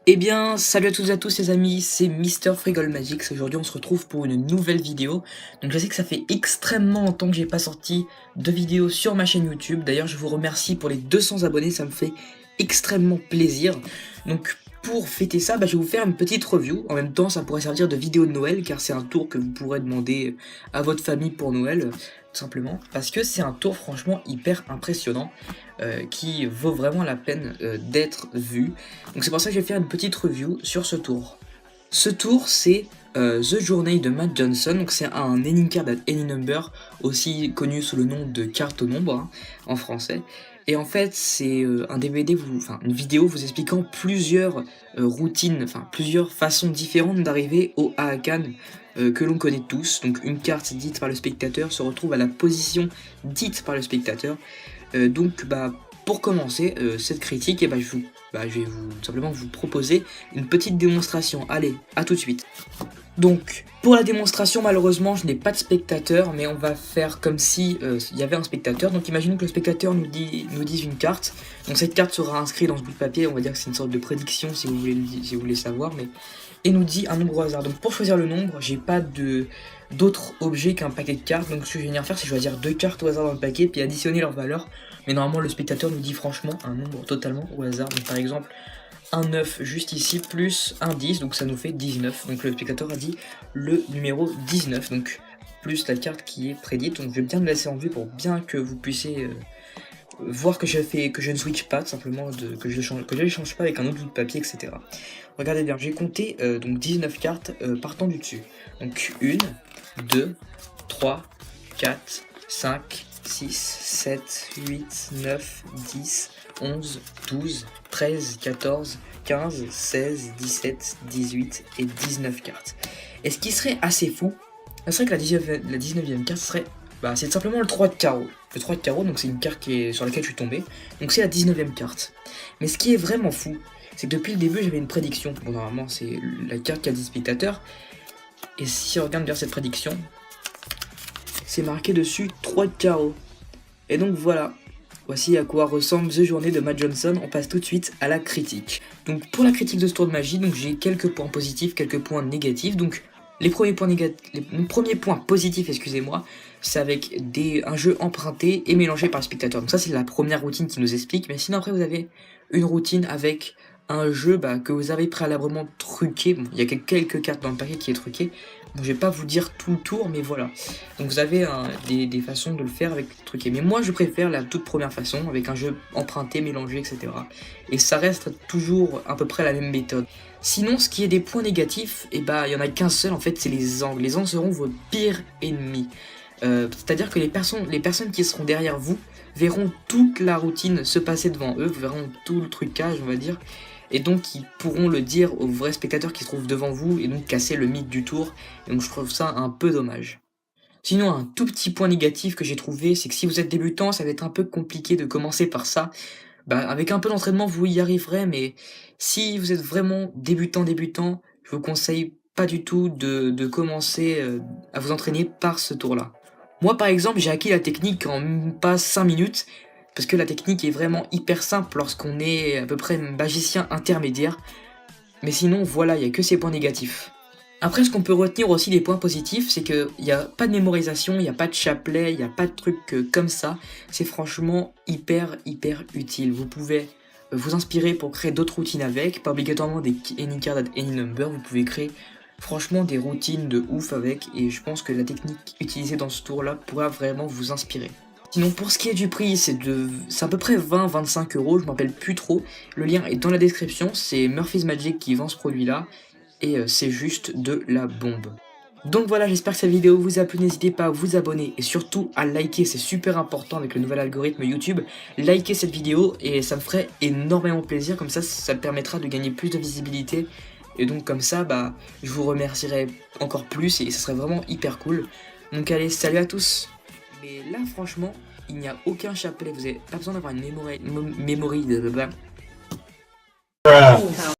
Eh bien, salut à toutes et à tous les amis, c'est Mister Frigol Magix. Aujourd'hui on se retrouve pour une nouvelle vidéo. Donc je sais que ça fait extrêmement longtemps que j'ai pas sorti de vidéo sur ma chaîne YouTube. D'ailleurs je vous remercie pour les 200 abonnés, ça me fait extrêmement plaisir. Donc pour fêter ça, je vais vous faire une petite review. En même temps ça pourrait servir de vidéo de Noël, car c'est un tour que vous pourrez demander à votre famille pour Noël, tout simplement. Parce que c'est un tour franchement hyper impressionnant. Qui vaut vraiment la peine d'être vu. Donc c'est pour ça que je vais faire une petite review sur ce tour. Ce tour c'est The Journey de Matt Johnson, donc c'est un ending card at any number, aussi connu sous le nom de carte au nombre en français. Et en fait c'est un DVD, une vidéo vous expliquant plusieurs routines, plusieurs façons différentes d'arriver au Ahakan que l'on connaît tous. Donc une carte dite par le spectateur se retrouve à la position dite par le spectateur. Pour commencer cette critique, je vais tout simplement vous proposer une petite démonstration. Allez, à tout de suite. Donc, pour la démonstration, malheureusement, je n'ai pas de spectateur, mais on va faire comme si il y avait un spectateur. Donc, imaginons que le spectateur nous dise une carte. Donc, cette carte sera inscrite dans ce bout de papier. On va dire que c'est une sorte de prédiction, si vous voulez savoir, mais et nous dit un nombre au hasard. Donc, pour choisir le nombre, j'ai pas d'autre objet qu'un paquet de cartes. Donc, ce que je vais venir faire, c'est choisir deux cartes au hasard dans le paquet, puis additionner leur valeur. Mais normalement, le spectateur nous dit franchement un nombre totalement au hasard. Donc, par exemple, un 9 juste ici, plus un 10, donc ça nous fait 19. Donc le spectateur a dit le numéro 19, donc plus la carte qui est prédite. Donc je vais bien me laisser en vue pour bien que vous puissiez voir que je ne switch pas, tout simplement, que je ne change pas avec un autre bout de papier, etc. Regardez bien, j'ai compté donc 19 cartes partant du dessus. Donc 1, 2, 3, 4, 5, 6, 7, 8, 9, 10, 11, 12, 13, 14, 15, 16, 17, 18 et 19 cartes. Et ce qui serait assez fou, ce serait que la 19e carte serait... c'est simplement le 3 de carreau. Le 3 de carreau, donc c'est une carte sur laquelle je suis tombé. Donc c'est la 19e carte. Mais ce qui est vraiment fou, c'est que depuis le début j'avais une prédiction. Bon, normalement c'est la carte qui a dit spectateur. Et si on regarde bien cette prédiction, c'est marqué dessus 3 de carreau. Et donc voilà. Voici à quoi ressemble The Journey de Matt Johnson. On passe tout de suite à la critique. Donc pour la critique de ce tour de magie, j'ai quelques points positifs, quelques points négatifs. Donc les premiers points positifs, excusez-moi, c'est avec un jeu emprunté et mélangé par le spectateur. Donc ça c'est la première routine qui nous explique. Mais sinon après vous avez une routine avec un jeu que vous avez préalablement truqué. Bon, il y a quelques cartes dans le paquet qui est truqué. Donc, je vais pas vous dire tout le tour, mais voilà. Donc vous avez des façons de le faire avec truqué. Mais moi je préfère la toute première façon, avec un jeu emprunté, mélangé, etc. Et ça reste toujours à peu près la même méthode. Sinon, ce qui est des points négatifs, il y en a qu'un seul en fait, c'est les angles. Les angles seront vos pires ennemis. C'est-à-dire que les personnes qui seront derrière vous verront toute la routine se passer devant eux, verront tout le trucage, on va dire. Et donc ils pourront le dire aux vrais spectateurs qui se trouvent devant vous et donc casser le mythe du tour. Et donc je trouve ça un peu dommage. Sinon un tout petit point négatif que j'ai trouvé, c'est que si vous êtes débutant, ça va être un peu compliqué de commencer par ça. Avec un peu d'entraînement vous y arriverez, mais si vous êtes vraiment débutant, je vous conseille pas du tout de commencer à vous entraîner par ce tour-là. Moi par exemple j'ai acquis la technique en même pas 5 minutes, parce que la technique est vraiment hyper simple lorsqu'on est à peu près magicien intermédiaire. Mais sinon, voilà, il n'y a que ces points négatifs. Après, ce qu'on peut retenir aussi des points positifs, c'est qu'il n'y a pas de mémorisation, il n'y a pas de chapelet, il n'y a pas de trucs comme ça. C'est franchement hyper utile. Vous pouvez vous inspirer pour créer d'autres routines avec, pas obligatoirement des any card at any number. Vous pouvez créer franchement des routines de ouf avec, et je pense que la technique utilisée dans ce tour-là pourra vraiment vous inspirer. Sinon pour ce qui est du prix, c'est à peu près 20-25 €, je m'en rappelle plus trop. Le lien est dans la description, c'est Murphy's Magic qui vend ce produit là. Et c'est juste de la bombe. Donc voilà, j'espère que cette vidéo vous a plu, n'hésitez pas à vous abonner et surtout à liker, c'est super important avec le nouvel algorithme YouTube. Likez cette vidéo et ça me ferait énormément plaisir, comme ça me permettra de gagner plus de visibilité. Et donc comme ça, je vous remercierai encore plus et ce serait vraiment hyper cool. Donc allez, salut à tous. Mais là franchement, il n'y a aucun chapelet, vous n'avez pas besoin d'avoir une mémoire.